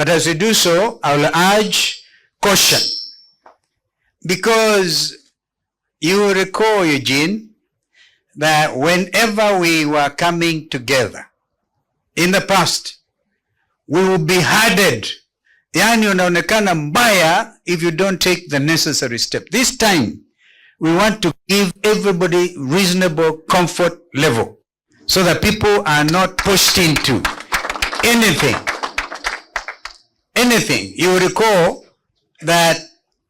But as we do so, I will urge caution. Because you will recall, Eugene, that whenever we were coming together in the past, we will be harded. Yani unaonekana mbaya if you don't take the necessary step. This time, we want to give everybody reasonable comfort level so that people are not pushed into anything. Anything. You will recall that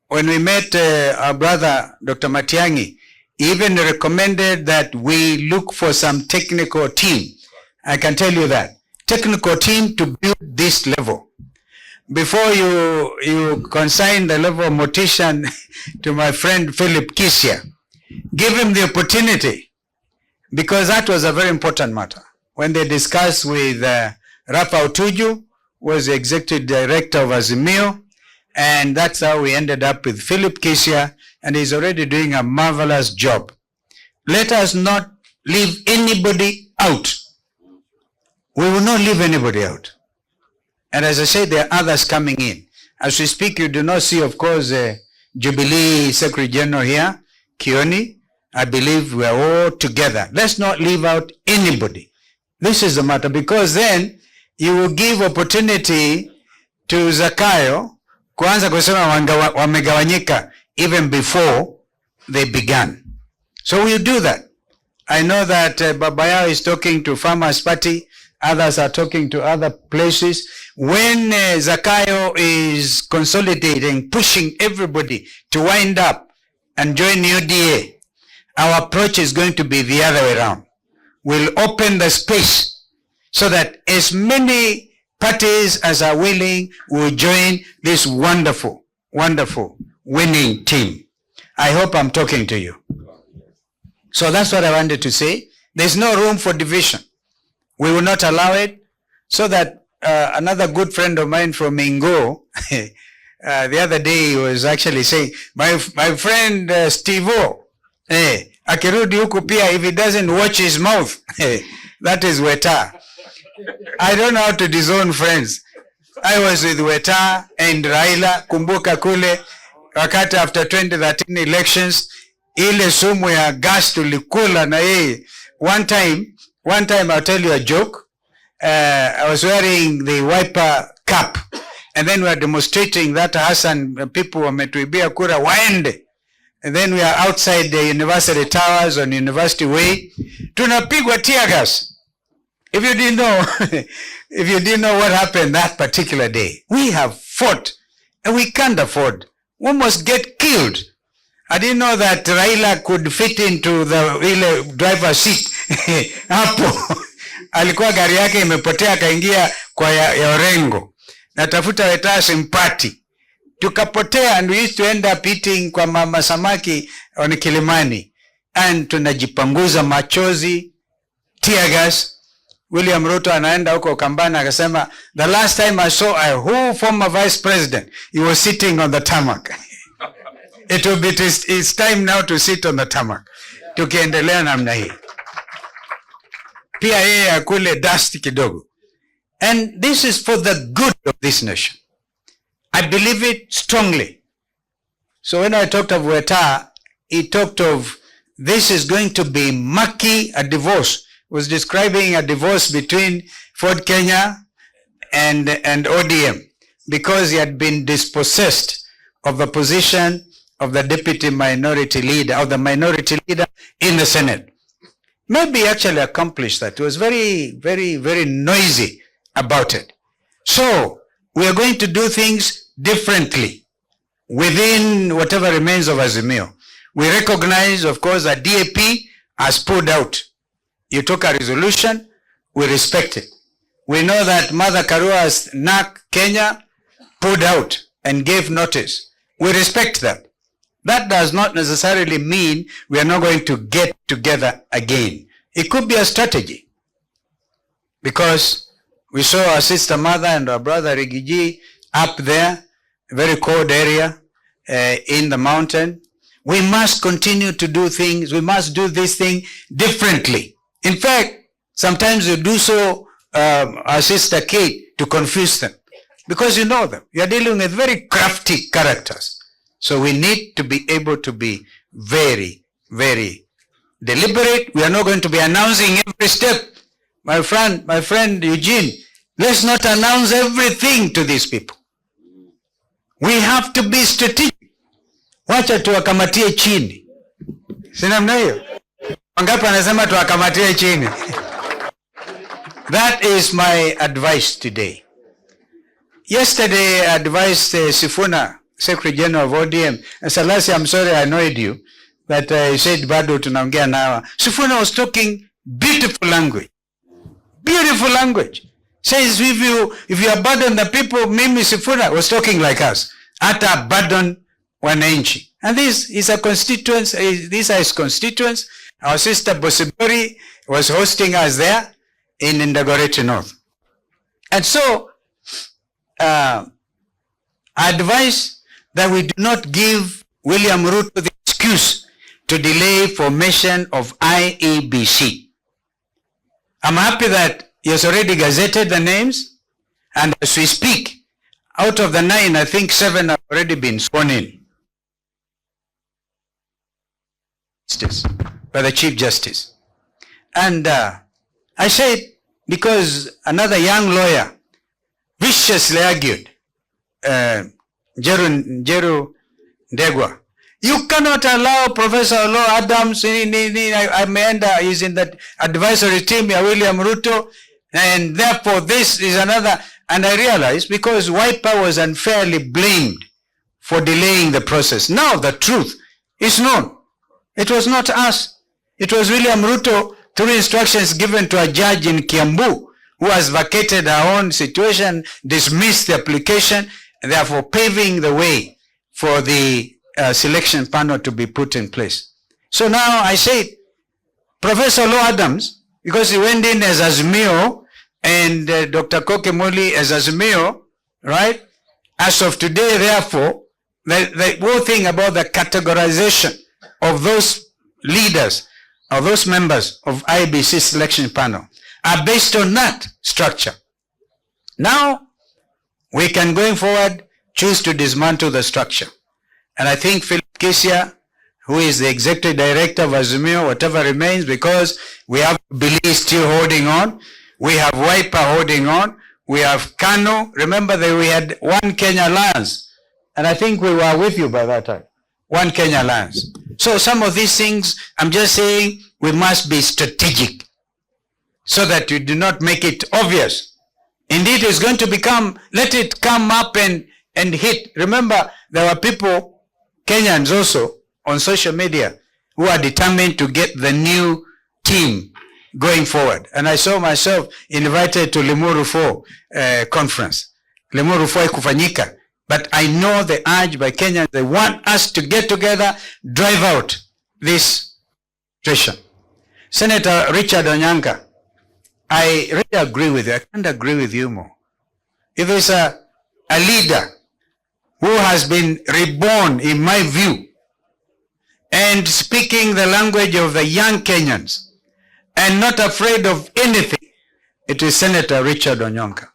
when we met our brother, Dr. Matiang'I, he even recommended that we look for some technical team. I can tell you that. Technical team to build this level. Before you consign the level of mortician to my friend Philip Kisia, give him the opportunity, because that was a very important matter. When they discussed with Rafa Utuju, was the executive director of Azimio, and that's how we ended up with Philip Kisia, and he's already doing a marvelous job. Let us not leave anybody out. We will not leave anybody out. And as I said, there are others coming in. As we speak, you do not see, of course, Jubilee Secretary General here, Kioni. I believe we are all together. Let's not leave out anybody. This is the matter, because then you will give opportunity to Zakayo kuanza kusema wamegawanyika even before they began. So we'll do that. I know that Babayao is talking to Farmers Party. Others are talking to other places. When Zakayo is consolidating, pushing everybody to wind up and join UDA, our approach is going to be the other way around. We'll open the space so that as many parties as are willing will join this wonderful, wonderful winning team. I hope I'm talking to you. So that's what I wanted to say. There's no room for division. We will not allow it, so that another good friend of mine from Ingo, the other day he was actually saying, my friend Steve-O, akirudi huku pia, if he doesn't watch his mouth, that is Weta. I don't know how to disown friends. I was with Weta and Raila, kumbuka kule, wakati after 2013 elections, ile sumu ya gas tulikula na yeye. One time I'll tell you a joke. I was wearing the wiper cap, and then we are demonstrating that Hassan people wametuibia kura waende. And then we are outside the university towers on University Way. Tunapigwa tear gas. If you didn't know what happened that particular day, we have fought, and we can't afford. We must get killed. I didn't know that Raila could fit into the driver's seat. Hapo alikuwa gari yake imepotea, akaingia kwa ya Orengo. Natafuta Weta simpati. Tukapotea, and we used to end up eating kwa mama samaki on Kilimani. And tunajipanguza machozi, tear gas. William Ruto anaenda huko Kambana akasema, the last time I saw a whole former vice president, he was sitting on the tarmac. It's time now to sit on the tarmac. Tukiendelea namna hii. Pia yeye akule dust kidogo. And this is for the good of this nation. I believe it strongly. So when I talked of Weta, he talked of this is going to be murky, a divorce. He was describing a divorce between Ford Kenya and ODM, because he had been dispossessed of the position of the deputy minority leader, or the minority leader in the Senate. Maybe he actually accomplished that. He was very, very, very noisy about it. So we are going to do things differently within whatever remains of Azimio. We recognize, of course, that DAP has pulled out. You took a resolution, we respect it. We know that Mother Karua's NAC Kenya pulled out and gave notice. We respect that. That does not necessarily mean we are not going to get together again. It could be a strategy, because we saw our sister mother and our brother Rigiji up there, a very cold area in the mountain. We must continue to do things. We must do this thing differently. In fact, sometimes we do so, our sister Kate, to confuse them. because you know them. You are dealing with very crafty characters. So we need to be able to be very, very deliberate. We are not going to be announcing every step. My friend Eugene, let's not announce everything to these people. We have to be strategic. Wacha tuwakamatie chini. Sina mna hiyo? Wangapi anasema tuwakamatie chini? That is my advice today. Yesterday I advised Sifuna, Secretary General of ODM, and Salasi, I'm sorry I annoyed you, but I said bado tunaongea nawa. Sifuna was talking beautiful language. Beautiful language. Says if you abandon the people, Mimi Sifuna was talking like us. Ata abandon wananchi. And this is a constituents, these are his constituents. Our sister Bosibori was hosting us there in Dagoretti North. And so, I advise that we do not give William Ruto the excuse to delay formation of IEBC. I'm happy that he has already gazetted the names, and as we speak, out of the 9, I think 7 have already been sworn in by the Chief Justice. And I said, because another young lawyer viciously argued, Jeru Ndegwa, you cannot allow Professor Olo Adams, he's in that advisory team, William Ruto, and therefore this is another. And I realized because Wiper was unfairly blamed for delaying the process. Now the truth is known. It was not us. It was William Ruto, through instructions given to a judge in Kiambu, who has vacated her own situation, dismissed the application, and therefore paving the way for the selection panel to be put in place. So now I say, Professor Lo Adams, because he went in as Azimio, and Dr. Kokemoli as Azimio, right? As of today, therefore, the whole thing about the categorization of those leaders, of those members of IBC selection panel, are based on that structure. Now, we can, going forward, choose to dismantle the structure. And I think Philip Kisia, who is the executive director of Azimio, whatever remains, because we have Billy still holding on, we have Wiper holding on, we have Kano. Remember that we had One Kenya Alliance, and I think we were with you by that time. One Kenya Alliance. So some of these things, I'm just saying, we must be strategic so that we do not make it obvious. Indeed, it's going to become, let it come up and hit. Remember, there were people, Kenyans also, on social media, who are determined to get the new team going forward. And I saw myself invited to Limuru 4 conference. Limuru 4 kufanyika. But I know the urge by Kenyans, they want us to get together, drive out this situation. Senator Richard Onyanka, I really agree with you. I can't agree with you more. If there's a leader who has been reborn, in my view, and speaking the language of the young Kenyans, and not afraid of anything, it is Senator Richard Onyanka.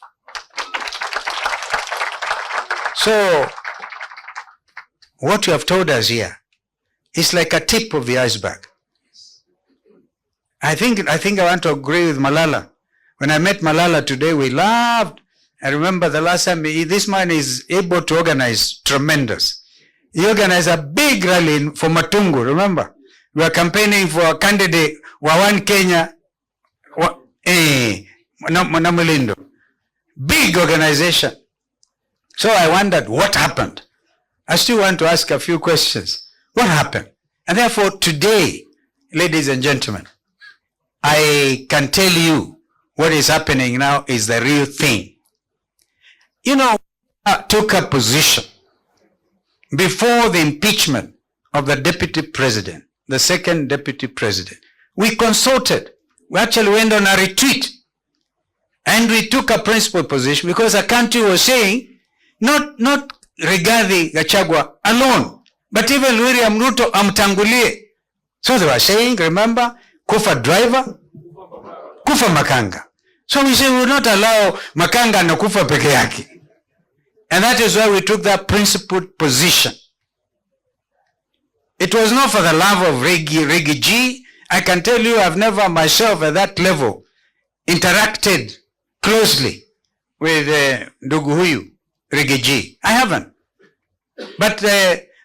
So, what you have told us here is like a tip of the iceberg. I think I want to agree with Malala. When I met Malala today, we laughed. I remember the last time, this man is able to organize tremendous. He organized a big rally for Matungu, remember? We were campaigning for a candidate, One Kenya, Namulindo. Big organization. So I wondered what happened. I still want to ask a few questions. What happened? And therefore today, ladies and gentlemen, I can tell you what is happening now is the real thing. You know, I took a position before the impeachment of the deputy president, the second deputy president. We consulted. We actually went on a retreat. And we took a principled position because the country was saying, not regarding Gachagua alone, but even William Ruto amtangulie. So they were saying, remember, kufa driver, kufa makanga. So we say we will not allow makanga na kufa peke yake. And that is why we took that principled position. It was not for the love of Riggy G. I can tell you I've never myself at that level interacted closely with ndugu huyu Riggy G. I haven't. But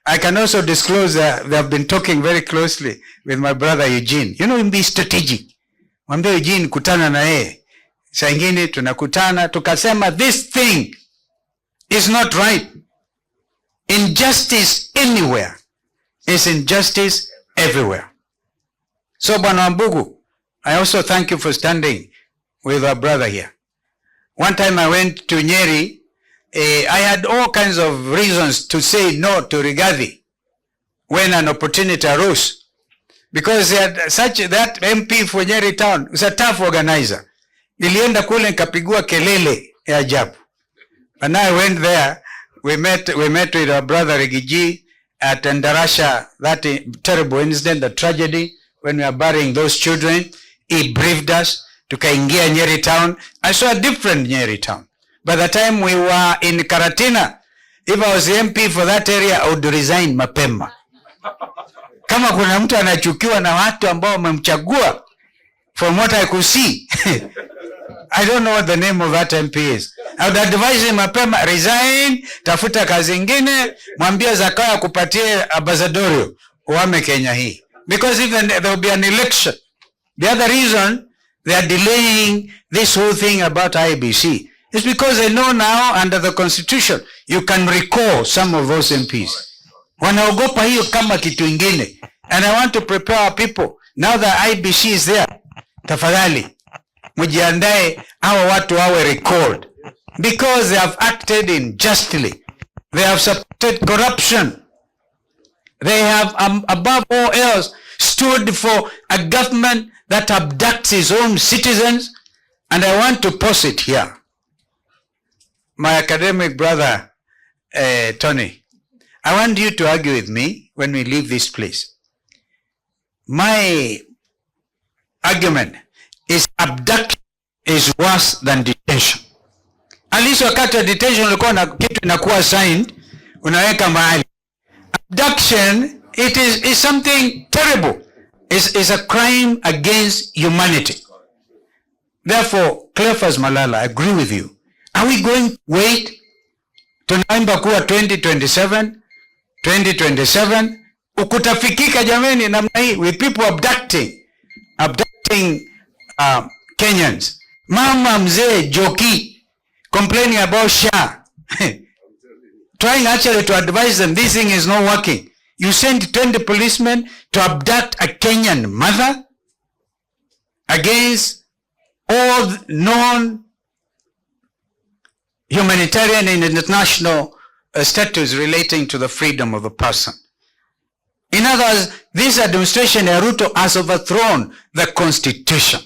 I can also disclose that they have been talking very closely with my brother Eugene. You know, be strategic. Mwambie Eugene kutana na yeye. Saa ingine tunakutana tukasema this thing is not right. Injustice anywhere is injustice everywhere. So Bwana Wambugu, I also thank you for standing with our brother here. One time I went to Nyeri. I had all kinds of reasons to say no to Rigathi when an opportunity arose. Because he had that MP for Nyeri town was a tough organizer. Nilienda kule nikapigua kelele ya ajabu. And I went there, we met with our brother Riggy at Ndarasha, that terrible incident, the tragedy, when we were burying those children. He briefed us, tukaingia Nyeri town. I saw a different Nyeri town. By the time we were in Karatina, if I was the MP for that area, I would resign mapema. Kama kuna mtu anachukiwa na watu ambao wamemchagua, from what I could see, I don't know what the name of that MP is. I would advise him mapema, resign, tafuta kazi ingine, mwambie Zakayo kupatie ambassadorio, uame Kenya hii. Because even there will be an election. The other reason they are delaying this whole thing about IEBC is because they know now under the constitution you can recall some of those MPs. Wanaogopa hiyo kama kitu ingine. And I want to prepare our people. Now that IEBC is there, tafadhali mujiandae hawa watu wawe recalled. Because they have acted unjustly. They have supported corruption. They have, above all else, stood for a government that abducts its own citizens. And I want to pause it here. My academic brother, Tony, I want you to argue with me when we leave this place. My argument is abduction is worse than detention. At least wakati wa detention ulikuwa na kitu inakuwa signed, unaweka mahali. Abduction, it is something terrible. It's a crime against humanity. Therefore, Cleophas Malala, I agree with you. Are we going to wait? Tunaimba kuwa 2027, ukutafikika jameni namna hii, with people abducting Kenyans. Mama mzee Joki complaining about SHA. Trying actually to advise them, this thing is not working. You send 20 policemen to abduct a Kenyan mother against all known humanitarian and international statutes relating to the freedom of the person. In other words, this administration, Ruto, has overthrown the constitution.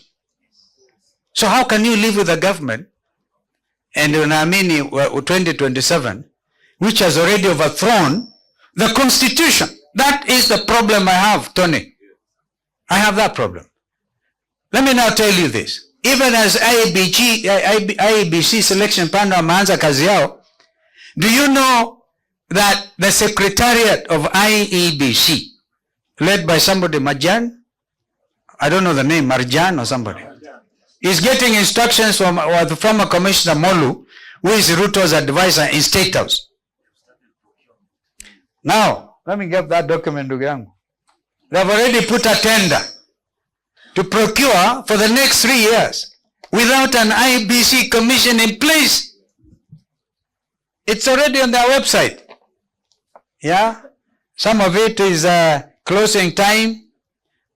So how can you live with a government and unaamini 2027, which has already overthrown the constitution? That is the problem I have, Tony. I have that problem. Let me now tell you this. Even as IEBC selection panel wameanza kazi yao, do you know that the secretariat of IEBC, led by somebody, Marjan, I don't know the name, Marjan or somebody, is getting instructions from the former Commissioner Molu, who is Ruto's advisor in State House. Now, let me get that document, ndugu yangu. They have already put a tender to procure for the next 3 years without an IEBC commission in place. It's already on their website. Yeah? Some of it is closing time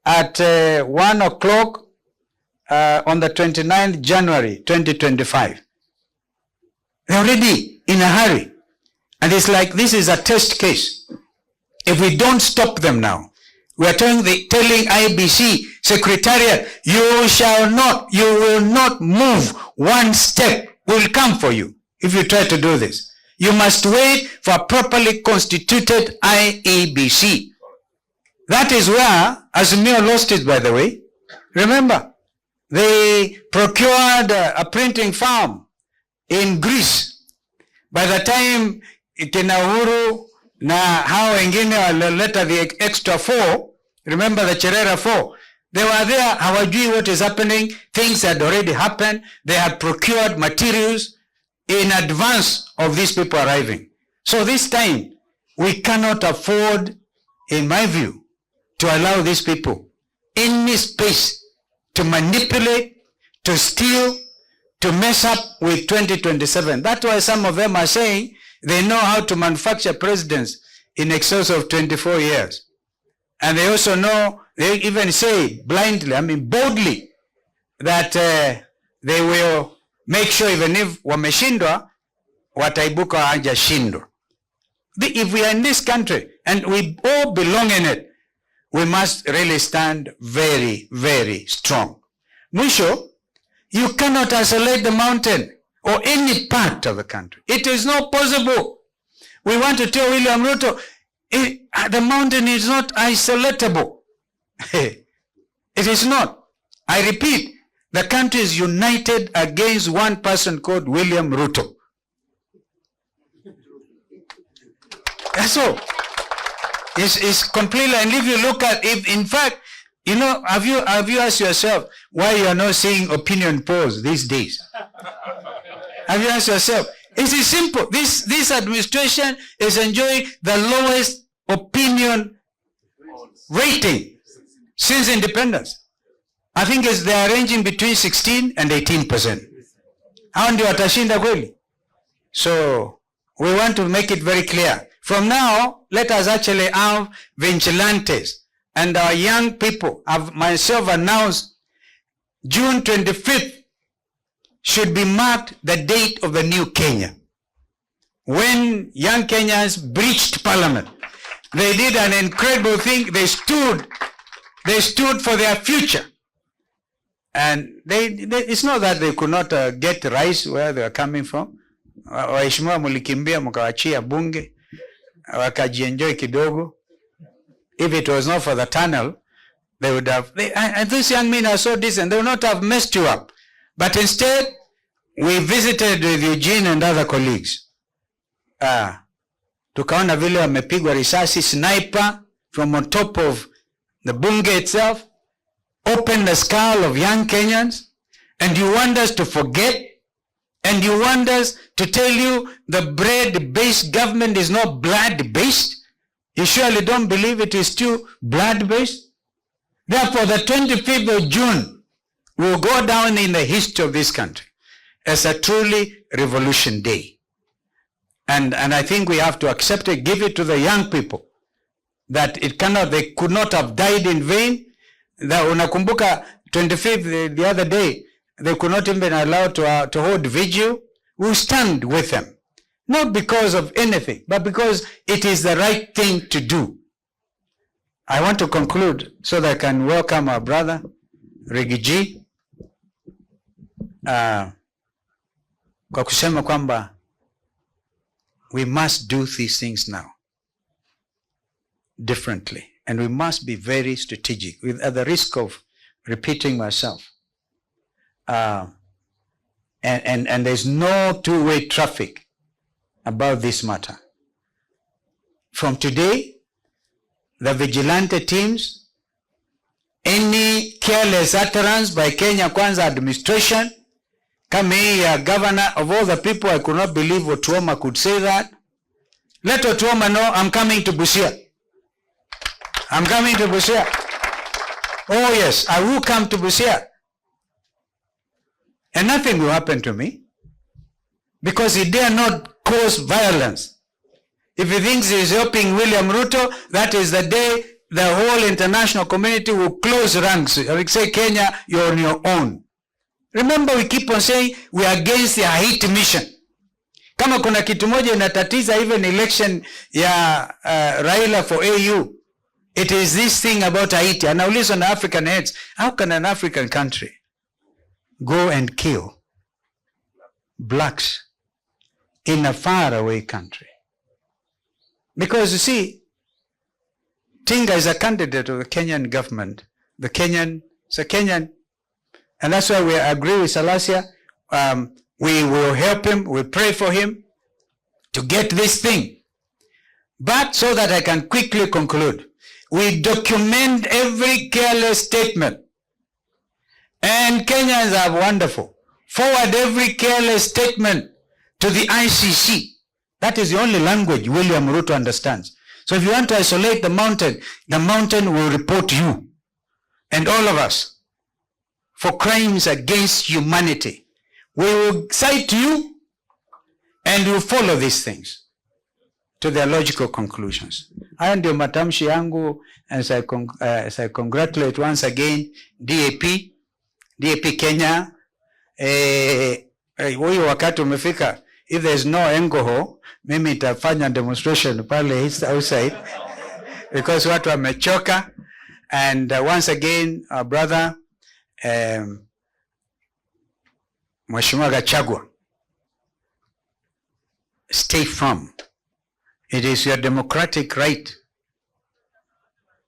at 1 o'clock on the 29th January 2025. They're already in a hurry. And it's like this is a test case. If we don't stop them now, we are telling IEBC Secretariat, you will not move one step. We'll come for you if you try to do this. You must wait for a properly constituted IEBC. That is where Azimio lost it, by the way. Remember, they procured a printing farm in Greece By the time kina Uhuru na hao wengine walileta the extra 4, remember the Cherera 4, they were there, hawajui what is happening, things had already happened, they had procured materials in advance of these people arriving. So this time, we cannot afford, in my view, to allow these people any space to manipulate, to steal, to mess up with 2027. That's why some of them are saying they know how to manufacture presidents in excess of 24 years. And they also know, they even say blindly, I mean boldly, that they will make sure even if wameshindwa, wataibuka hawajashindwa. If we are in this country and we all belong in it, we must really stand very, very strong. Mwisho, you cannot isolate the mountain or any part of the country. It is not possible. We want to tell William Ruto, the mountain is not isolatable. It is not. I repeat, the country is united against one person called William Ruto. That's all. It's completely, and if you look at, if in fact, you know, have you asked yourself why you are not seeing opinion polls these days? Have you asked yourself? It is simple. This administration is enjoying the lowest opinion rating since independence. I think they are ranging between 16 and 18%. Hao ndio watashinda kweli? So we want to make it very clear. From now, let us actually have vigilantes and our young people. I've myself announced June 25th should be marked the date of the new Kenya. When young Kenyans breached parliament, they did an incredible thing. They stood for their future. And it's not that they could not get rice where they were coming from. Waheshimiwa mulikimbia mkawachia bunge, wakajienjoy kidogo. If it was not for the tunnel, they would have, and these young men are so decent, they would not have messed you up. But instead, we visited with Eugene and other colleagues. Tukaona vile wamepigwa risasi, sniper from on top of the bunge itself, opened the skull of young Kenyans, and you want us to forget, and you want us to tell you the bread-based government is not blood-based? You surely don't believe it is still blood-based? Therefore, the 25th of June will go down in the history of this country as a truly revolution day. And I think we have to accept it, give it to the young people, that they could not have died in vain. That unakumbuka 25th, the other day, they could not even be allowed to hold vigil. We'll stand with them. Not because of anything, but because it is the right thing to do. I want to conclude so that I can welcome our brother, Rigiji, kwa kusema kwamba we must do these things now differently. And we must be very strategic, at the risk of repeating myself. And there's no two-way traffic about this matter. From today, the vigilante teams, any careless utterance by Kenya Kwanza administration, kama hii ya governor, of all the people, I could not believe Otuoma could say that. Let Otuoma know I'm coming to Busia. I'm coming to Busia. Oh yes, I will come to Busia. And nothing will happen to me, because he dare not cause violence. If he thinks he is helping William Ruto, that is the day the whole international community will close ranks. I will say, Kenya, you're on your own. Remember, we keep on saying we are against the Haiti mission. Kama kuna kitu moja inatatiza even election ya Raila for AU, it is this thing about Haiti. Anaulizwa na African heads, how can an African country go and kill blacks in a faraway country? Because you see, Tinga is a candidate of the Kenyan government. It's a Kenyan, and that's why we agree with Salasia. We will help him, we pray for him, to get this thing. But so that I can quickly conclude, we document every careless statement. And Kenyans are wonderful. Forward every careless statement to the ICC. That is the only language William Ruto understands. So if you want to isolate the mountain will report you and all of us for crimes against humanity. We will cite you and we will follow these things to their logical conclusions. Haya ndio matamshi yangu, as I congratulate once again DAP Kenya. Huyo wakati umefika. If there is no alcohol, mimi itafanya demonstration pale outside because watu wamechoka. And once again, our brother Mheshimiwa Gachagua, stay firm. It is your democratic right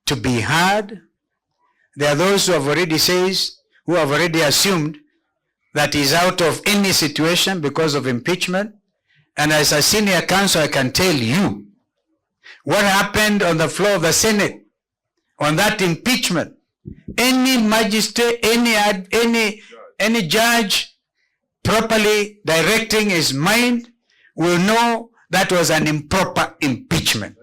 to be heard. There are those who have already assumed that he's out of any situation because of impeachment. And as a senior counsel, I can tell you what happened on the floor of the Senate on that impeachment. Any magistrate, any judge properly directing his mind will know that was an improper impeachment.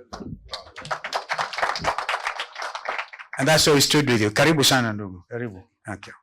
And that's why we stood with you. Karibu sana ndugu. Karibu. Thank you.